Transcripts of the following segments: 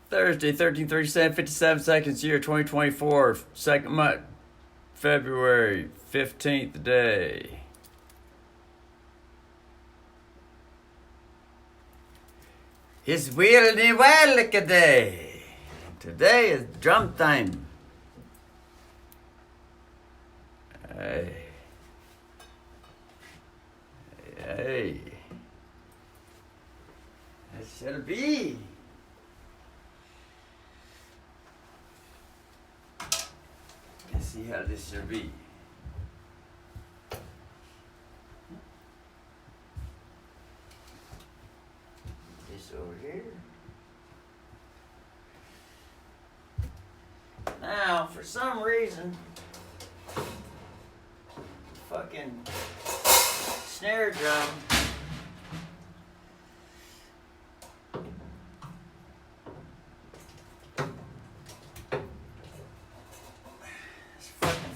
Thursday, 13:37, 57 seconds, year 2024, second month, February 15th day. It's Willy Wonka Day. Today is drum time. Hey. Hey. That shall be. Let's see how this shall be. This over here. Now, for some reason, fucking snare drum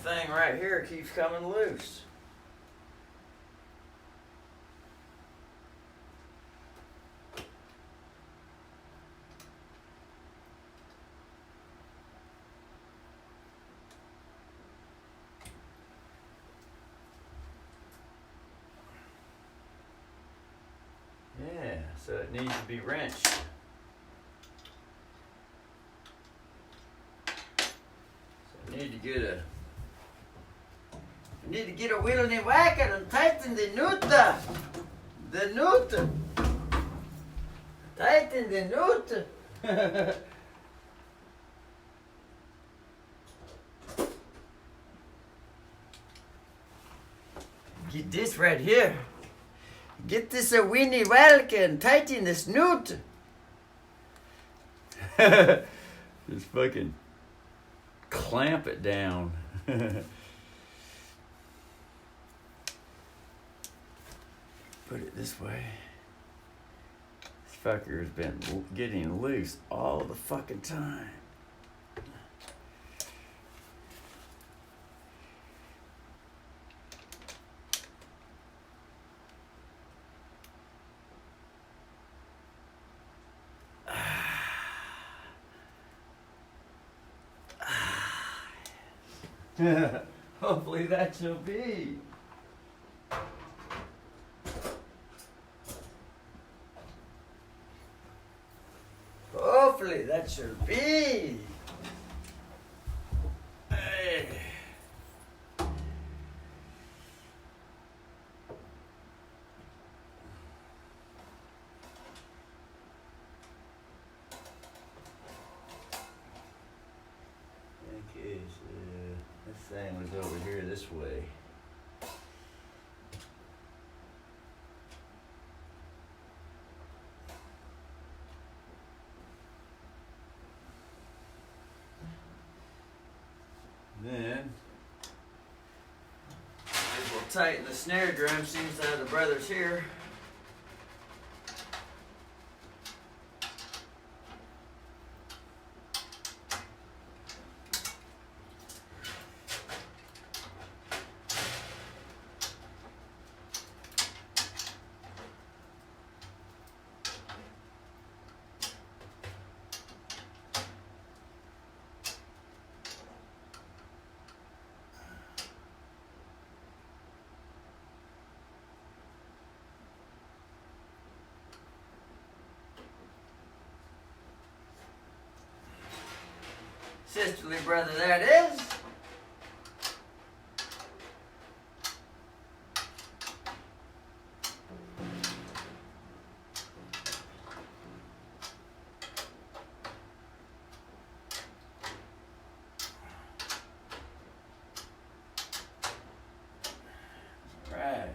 thing right here keeps coming loose. Yeah, so it needs to be wrenched. So I need to get a wheel and a whacker and tighten the nut. The nut. Tighten the nut. Get this right here. Get this a Winnie Walker and tighten this nut. Just fucking clamp it down. Put it this way. This fucker's been getting loose all the fucking time. Hopefully that shall be. Hopefully that should be. Hey. Okay, so this thing was over here this way. Then we'll tighten the snare drum. Seems to have the brothers here. Sisterly brother, that is. Right.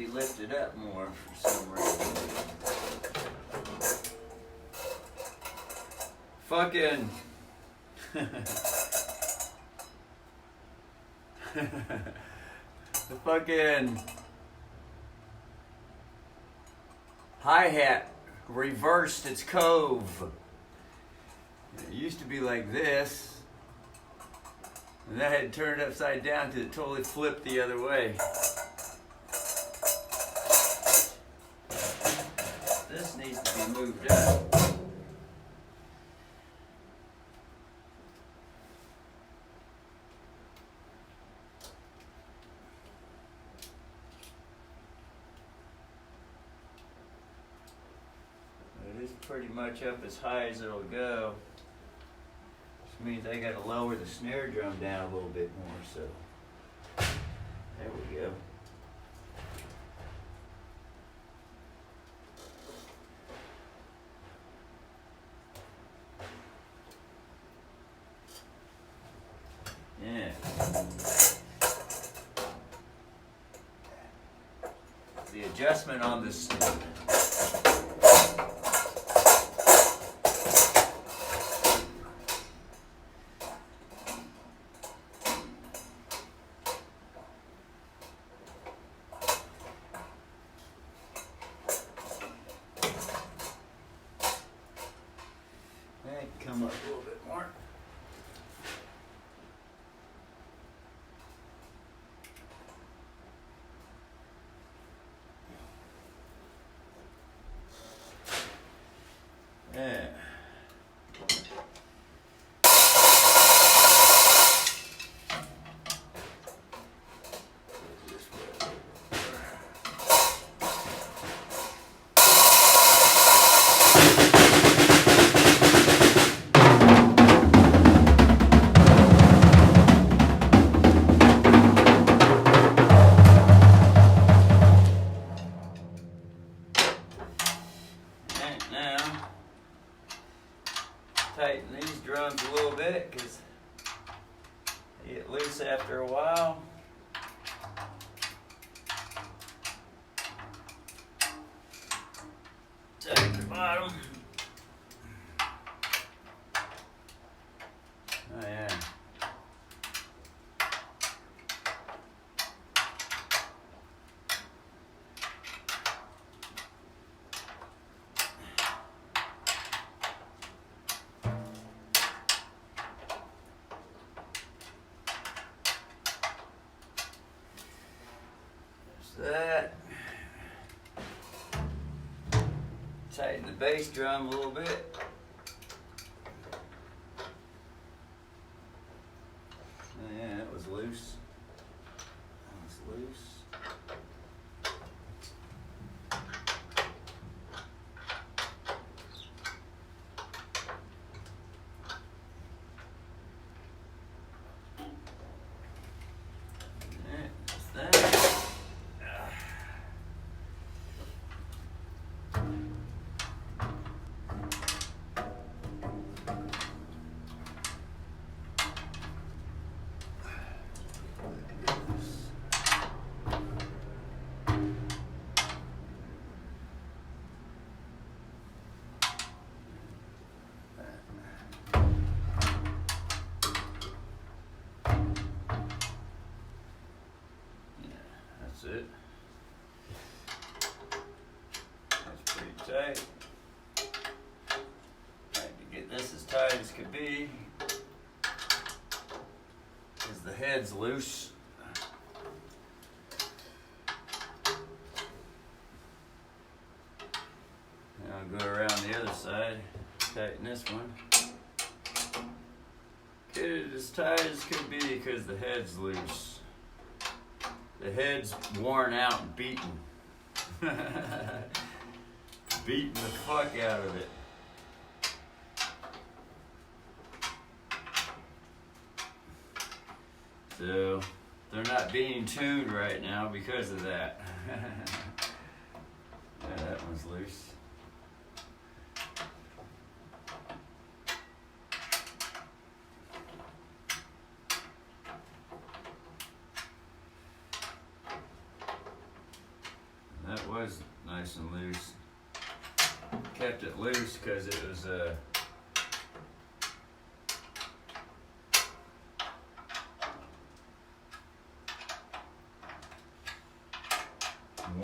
be lifted up more for some reason. Fucking the fucking hi-hat reversed its cove. It used to be like this, and that had turned upside down because it totally flipped the other way. This needs to be moved up. It is pretty much up as high as it'll go. Which means I gotta lower the snare drum down a little bit more, so there we go. Yeah. The adjustment on this come up a little bit more. Yeah. Now, tighten these drums a little bit because they get loose after a while. Tighten the bottom. Oh yeah. That. Tighten the bass drum a little bit. Oh, yeah, that was loose. That was loose. That's it. That's pretty tight. Trying to get this as tight as could be because the head's loose. Now I'll go around the other side, tighten this one. Get it as tight as could be because the head's loose. The head's worn out and beaten. Beating the fuck out of it. So, they're not being tuned right now because of that. Yeah, that one's loose. kept it loose because it was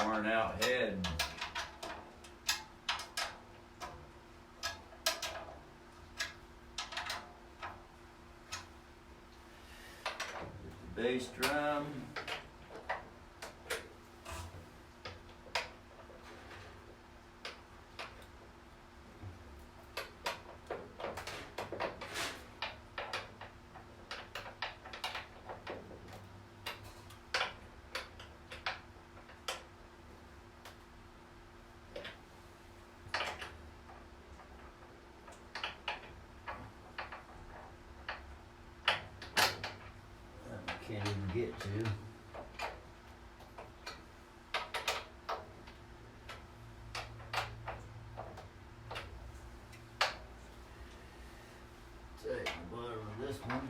worn out head. The bass drum. Can't even get to. Take the bottom of this one.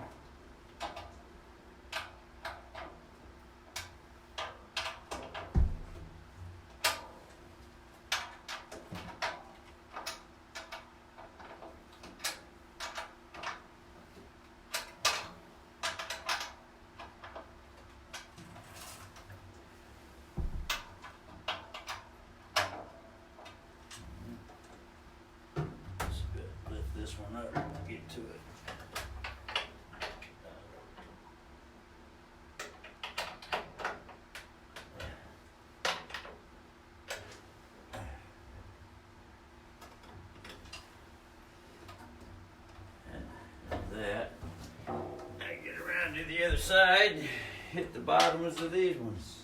Lift this one up and get to it. And that, I get around to the other side, hit the bottoms of these ones.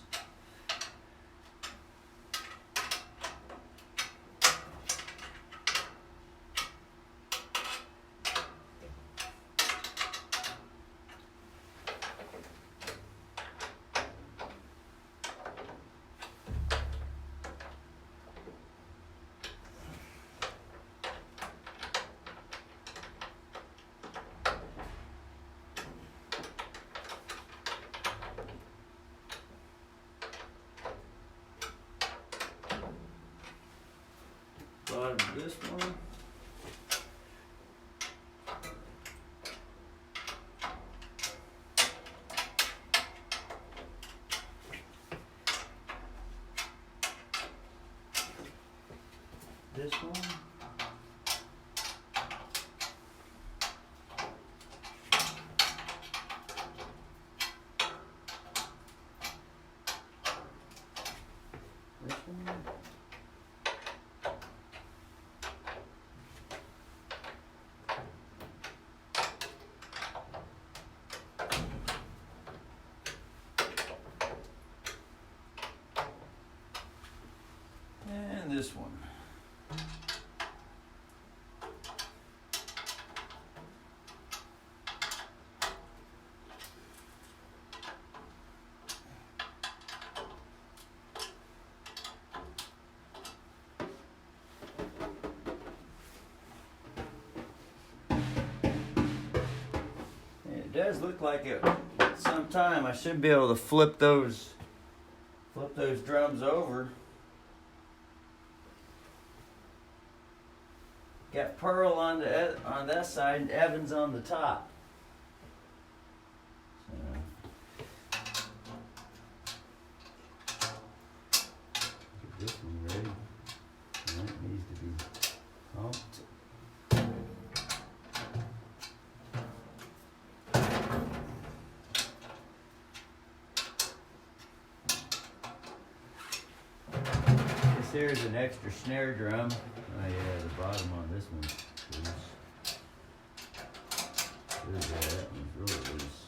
Bottom of this one. This one. This one. And this one. It does look like it. Sometime I should be able to flip those drums over. Got Pearl on that side and Evans on the top. Get this one ready. And that needs to be pumped. This here is an extra snare drum. Oh yeah, the bottom on this one's loose. Yeah, that one's really loose.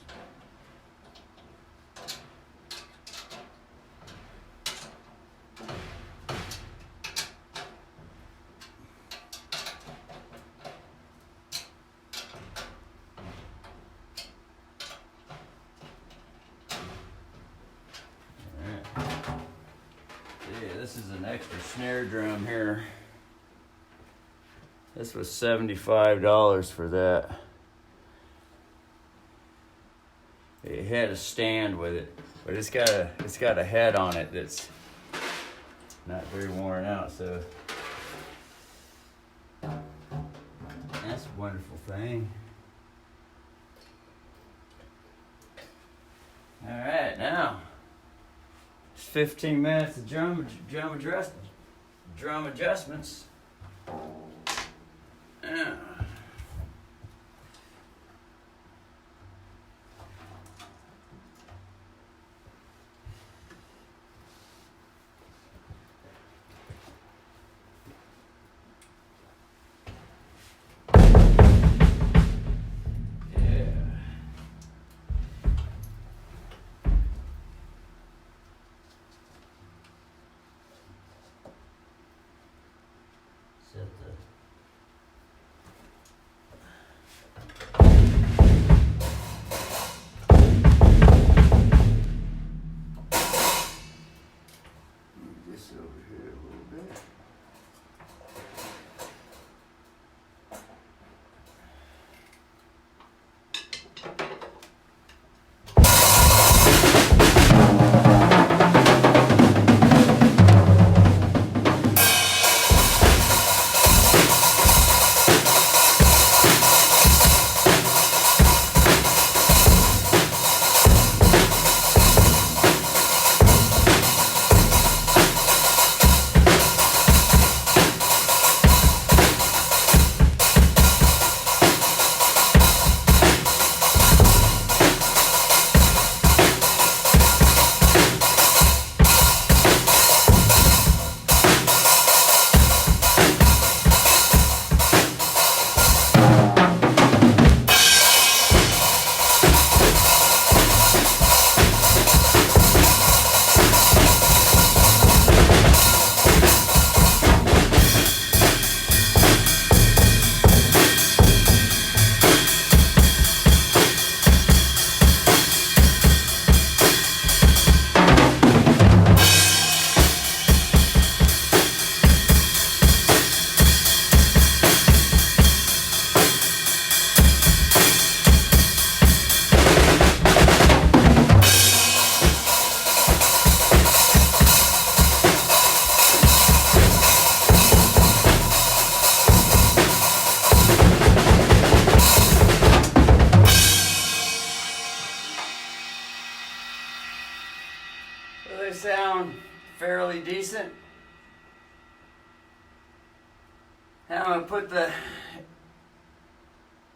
Alright. Yeah, this is an extra snare drum here. This was $75 for that. It had a stand with it, but it's got a head on it that's not very worn out. So wonderful thing. All right, now it's 15 minutes of drum adjustments. Yeah. They sound fairly decent. Now I'm going to put the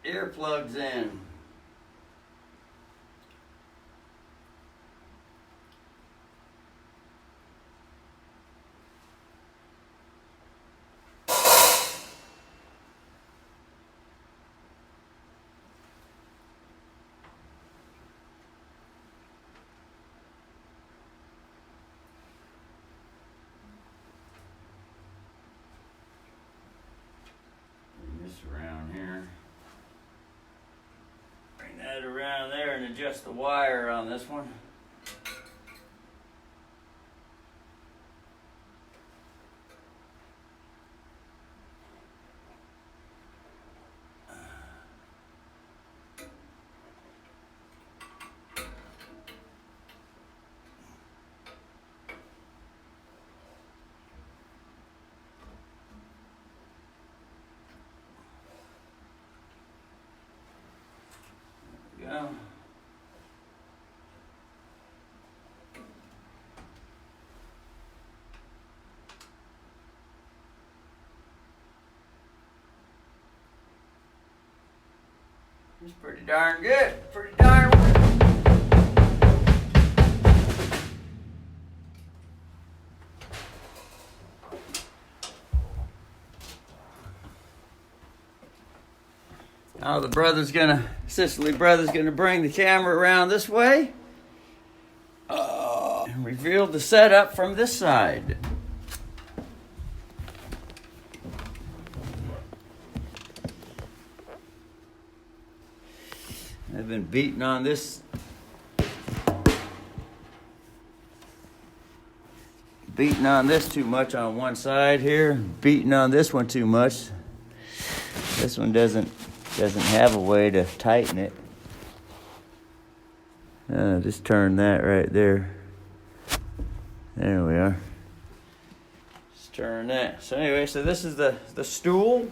earplugs in. Around here. Bring that around there and adjust the wire on this one. Go. It's pretty darn good. Pretty darn good. Now the Sicily brother's gonna bring the camera around this way and reveal the setup from this side. I've been beating on this too much on one side here, beating on this one too much. This one doesn't have a way to tighten it. Just turn that right there. There we are. Just turn that. So anyway, so this is the stool.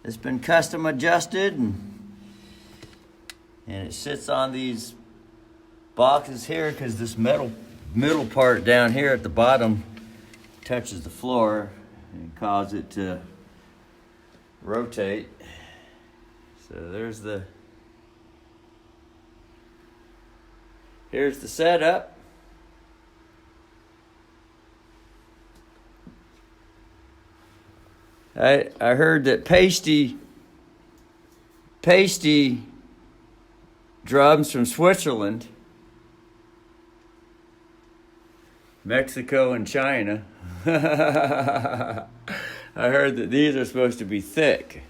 It's been custom adjusted, and it sits on these boxes here because this middle part down here at the bottom touches the floor and cause it to rotate. So here's the setup. I heard that pasty drums from Switzerland, Mexico, and China. I heard that these are supposed to be thick.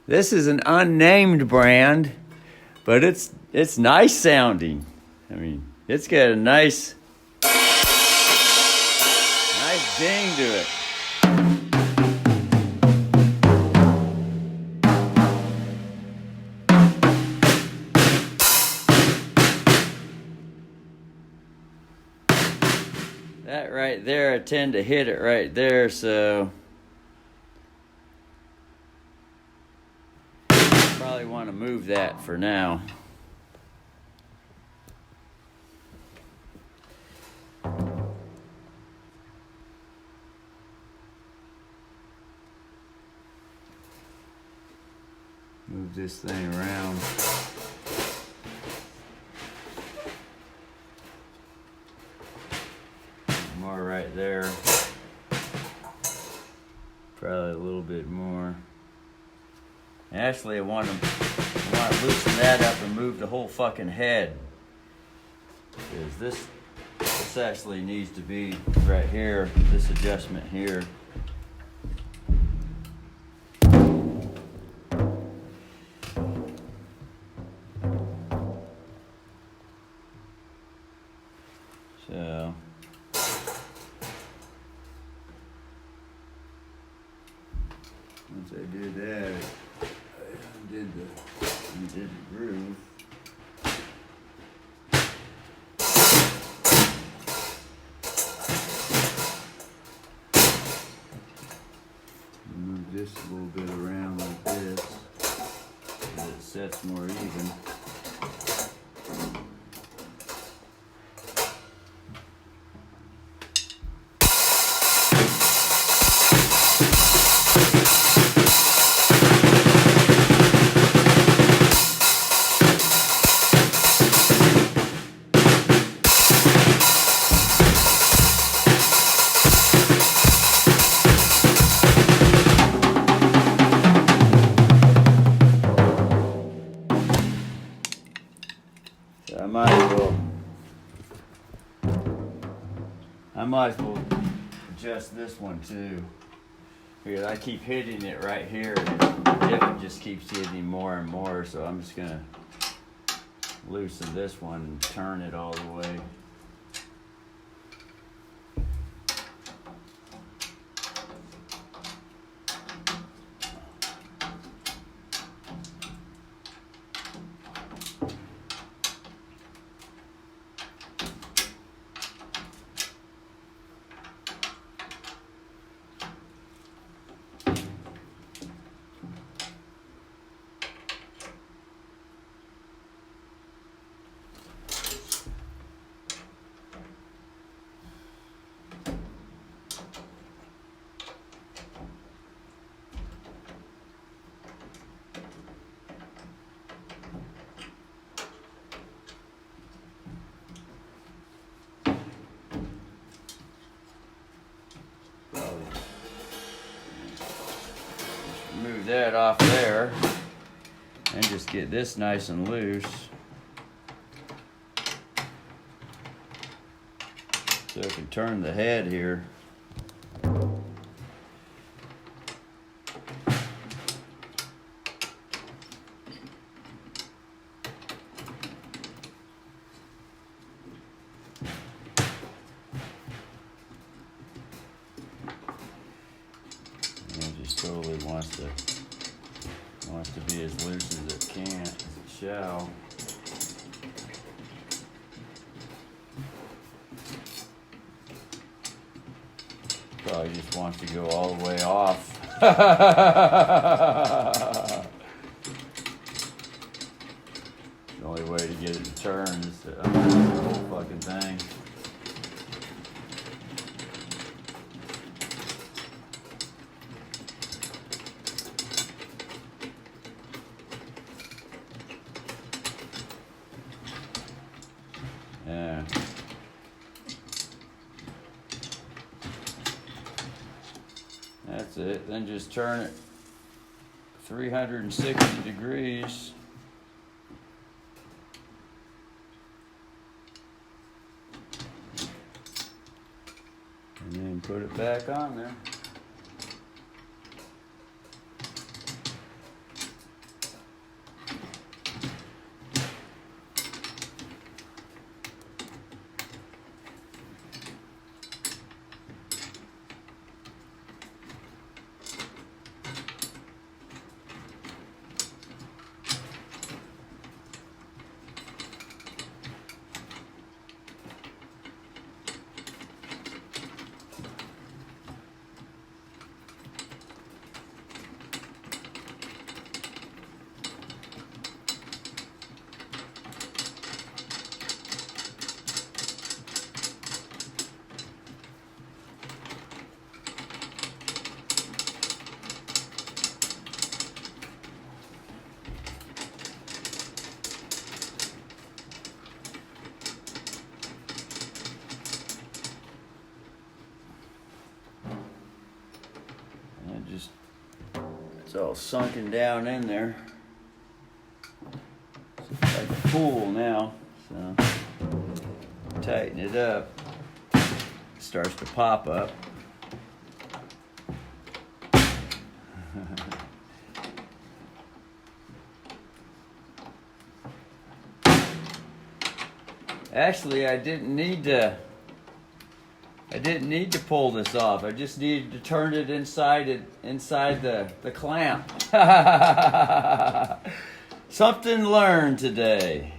This is an unnamed brand, but it's nice sounding. I mean, it's got a nice ding to it. That right there, I tend to hit it right there, so probably want to move that for now. Move this thing around. More right there. Probably a little bit more. Actually, I want to loosen that up and move the whole fucking head. Because this actually needs to be right here, this adjustment here. So once I did that, I did the groove. Move this a little bit around like this so it sets more even. I might as well adjust this one too, because I keep hitting it right here and it just keeps hitting more and more, so I'm just gonna loosen this one and turn it all the way. Move that off there and just get this nice and loose so I can turn the head here. Totally wants to be as loose as it can, as it shall. Probably just wants to go all the way off. The only way to get it to turn is to undo the whole fucking thing. Yeah. That's it. Then just turn it 360 degrees. And then put it back on there. It's all sunken down in there. It's like a pool now, so tighten it up. It starts to pop up. Actually, I didn't need to pull this off. I just needed to turn it inside the clamp. Something learned today.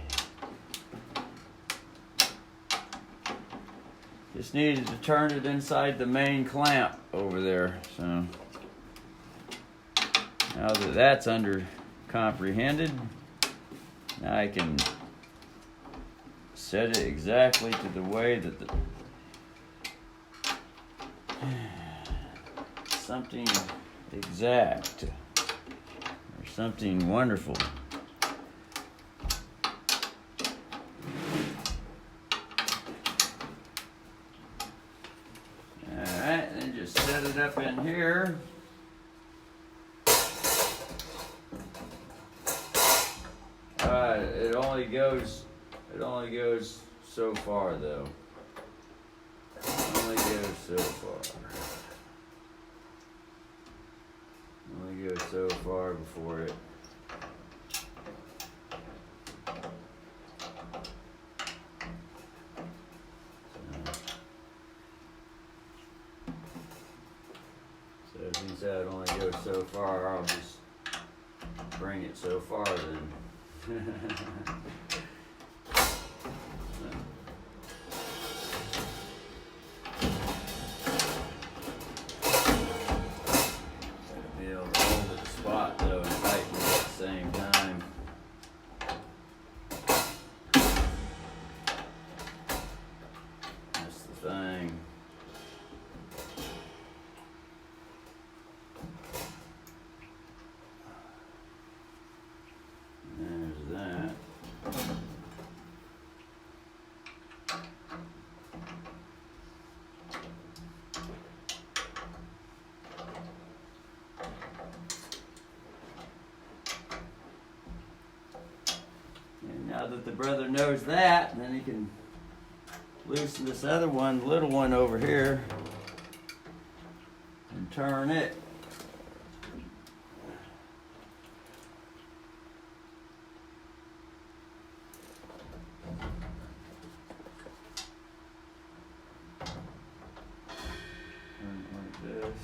Just needed to turn it inside the main clamp over there. So now that that's comprehended, now I can set it exactly to the way that something exact or something wonderful. Alright, then just set it up in here. It only goes so far though. It only goes so far. Only goes so far before it so since that only goes so far, I'll just bring it so far then. Now that the brother knows that, then he can loosen this other one, little one over here, and turn it. Turn it like this.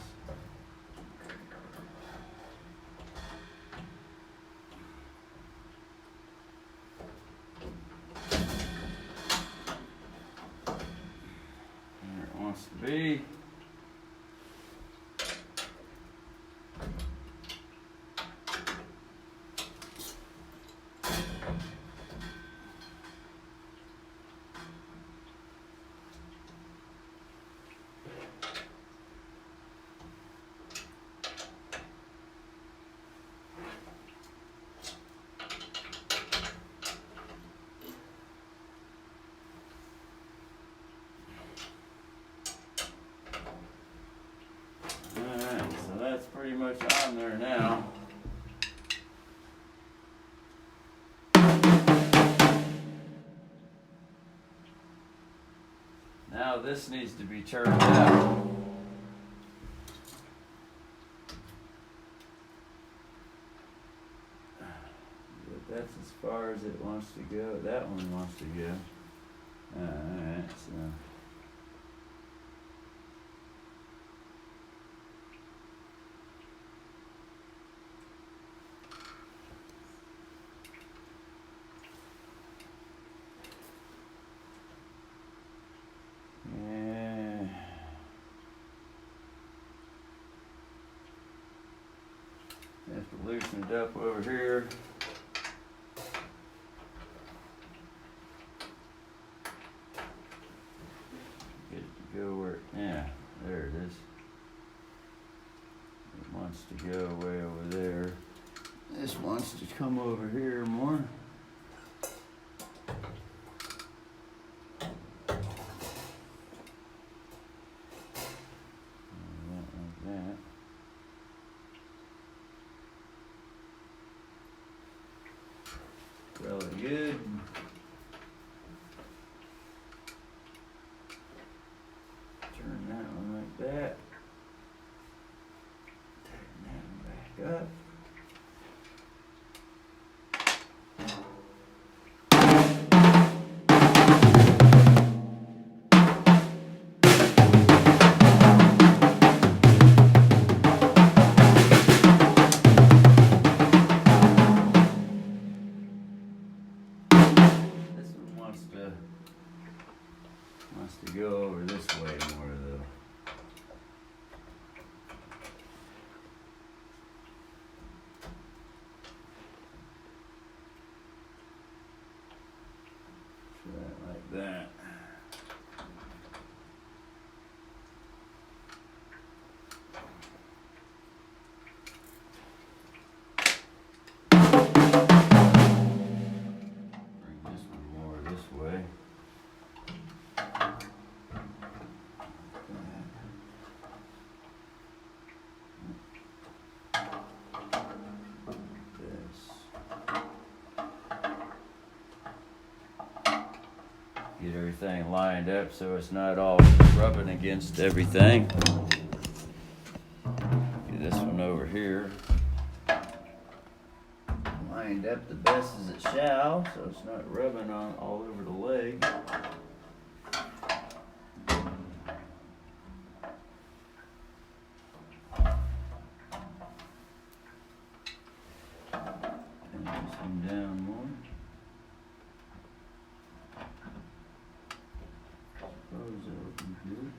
To be. this needs to be turned out. But that's as far as it wants to go. That one wants to go. Alright, so. Have to loosen it up over here. Get it to go where, yeah, there it is. It wants to go way over there. This wants to come over here more. Really good. Turn that one like that. Tighten that one back up. Wants to go over this way more though. Try it like that. Bring this one more this way. Get everything lined up so it's not all rubbing against everything. Get this one over here lined up the best as it shall, so it's not rubbing on all over the leg. And this one down more. Those are looking good.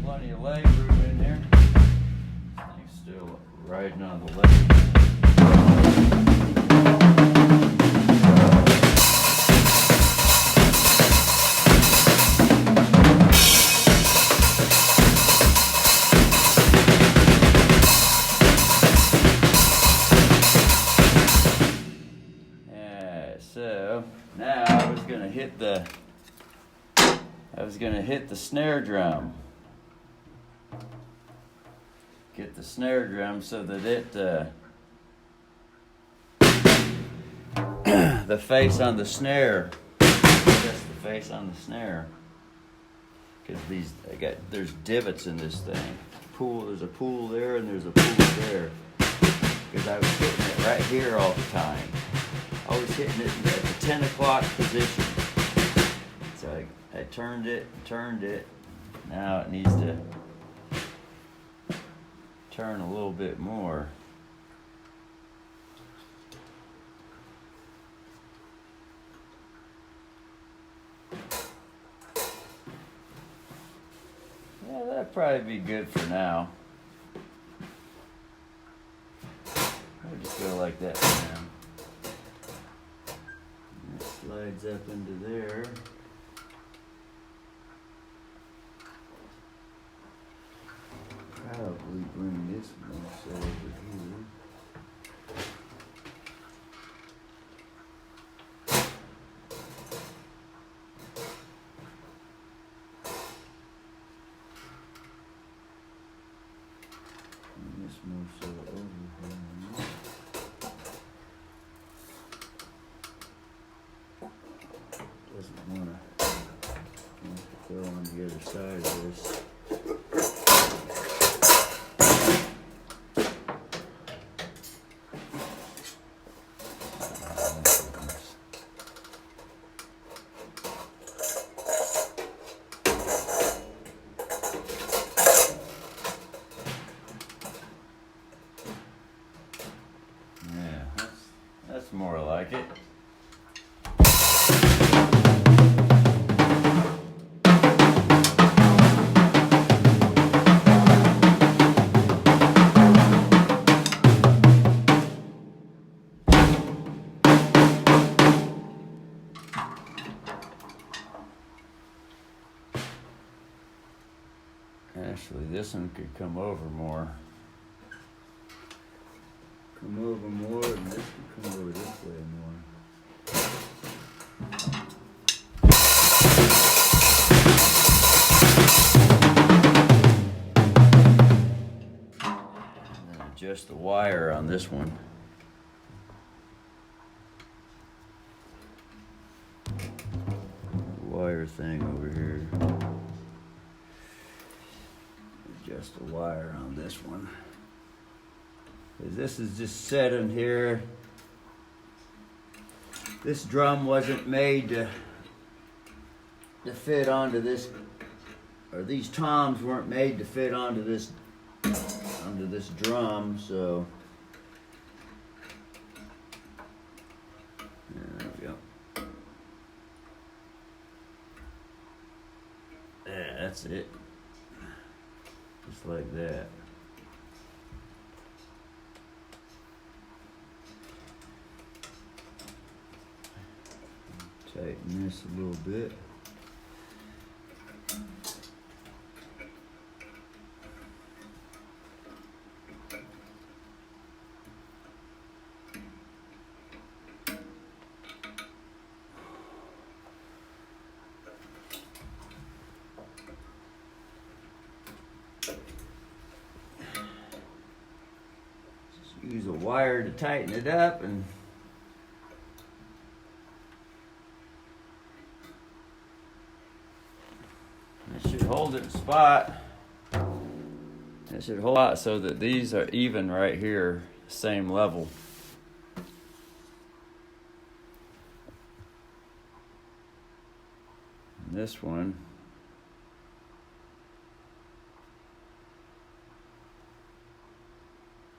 Plenty of leg room in there. This thing's still riding on the leg. So now I was gonna hit the snare drum. Get the snare drum so that it the face on the snare. That's the face on the snare. Because there's divots in this thing. There's a pool there and there's a pool there. Because I was hitting it right here all the time. Always hitting it at the 10 o'clock position. So I turned it. Now it needs to turn a little bit more. Yeah, that'd probably be good for now. I'll just go like that for now. And it slides up into there. Probably bring this one over here. And this this more so over here. Doesn't want to go on the other side of this. That's more like it. Actually, this one could come over more. Come over more, and this could come over this way more. And then adjust the wire on this one. Wire thing over here. Adjust the wire on this one. This is just set in here. This drum wasn't made to fit onto this, or these toms weren't made to fit onto this drum, so there we go. Yeah, that's it. Just like that. Tighten this a little bit. Just use a wire to tighten it up, and it should hold it in spot. It should hold it so that these are even right here, same level. And this one,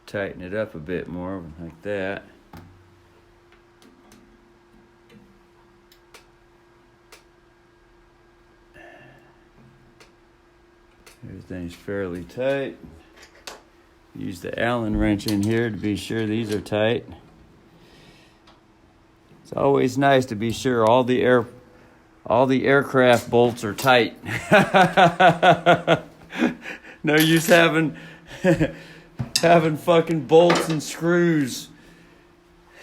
tighten it up a bit more, like that. Everything's fairly tight. Use the Allen wrench in here to be sure these are tight. It's always nice to be sure all the aircraft bolts are tight. No use having fucking bolts and screws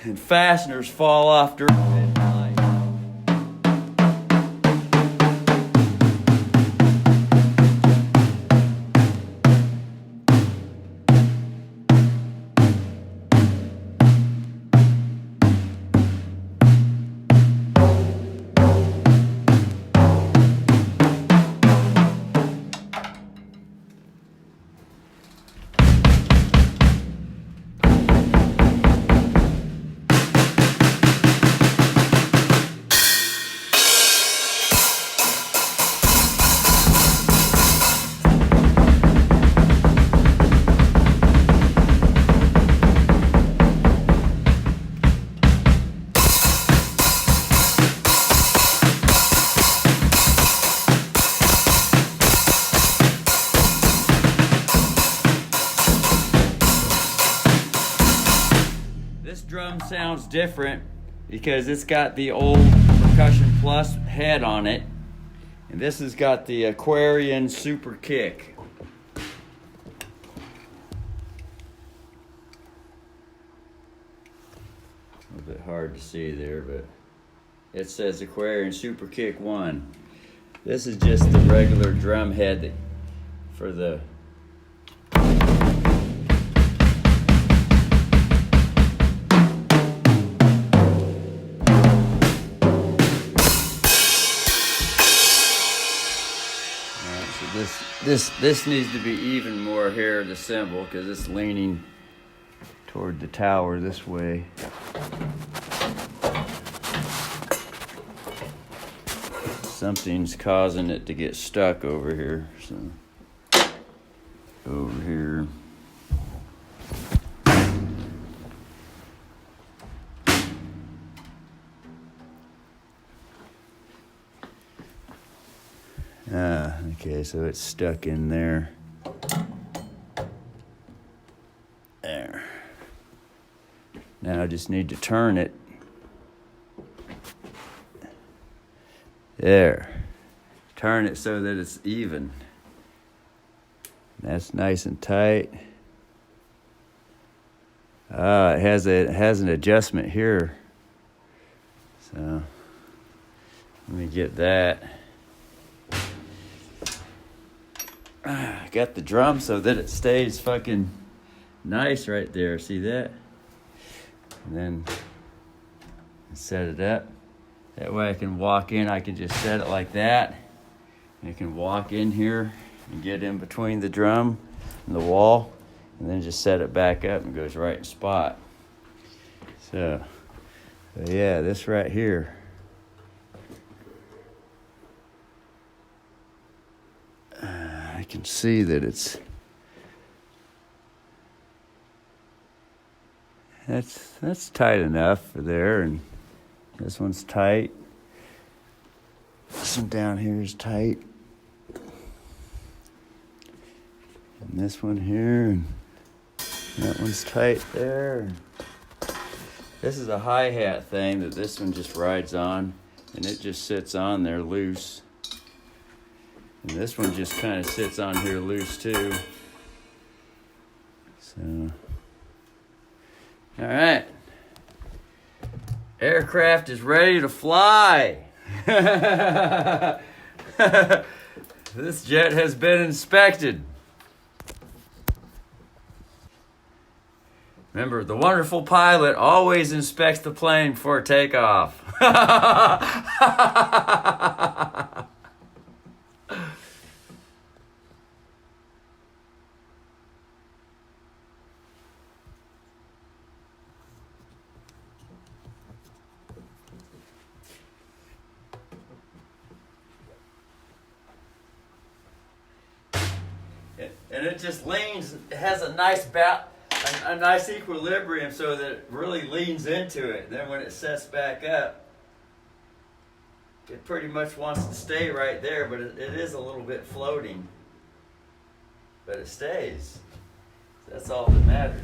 and fasteners fall off during midnight. This drum sounds different because it's got the old Percussion Plus head on it, and this has got the Aquarian Super Kick. A little bit hard to see there, but it says Aquarian Super Kick 1. This is just the regular drum head for the This needs to be even more here, the cymbal, because it's leaning toward the tower this way. Something's causing it to get stuck over here. So over here. Okay, so it's stuck in there. There. Now I just need to turn it. There. Turn it so that it's even. That's nice and tight. It has an adjustment here. So let me get that. I got the drum so that it stays fucking nice right there. See that? And then set it up. That way I can walk in. I can just set it like that. And I can walk in here and get in between the drum and the wall. And then just set it back up and it goes right in spot. So yeah, this right here. I can see that that's tight enough for there, and this one's tight. This one down here is tight. And this one here, and that one's tight there. This is a hi-hat thing that this one just rides on, and it just sits on there loose. And this one just kind of sits on here loose too. So, all right. Aircraft is ready to fly. This jet has been inspected. Remember, the wonderful pilot always inspects the plane before takeoff. And it just leans, it has a nice a nice equilibrium so that it really leans into it. Then when it sets back up, it pretty much wants to stay right there, but it is a little bit floating. But it stays. That's all that matters.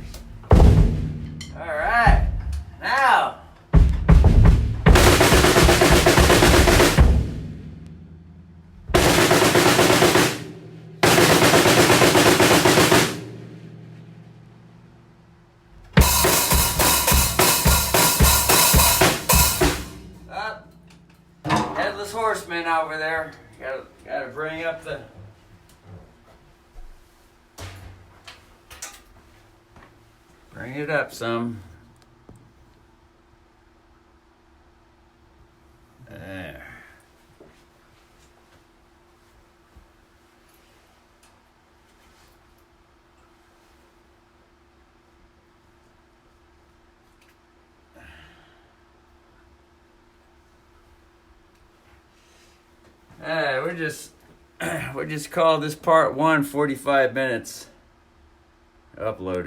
All right, now. Headless horseman over there. Gotta bring up the bring it up some. There. We just call this part 1 45 minutes uploaded.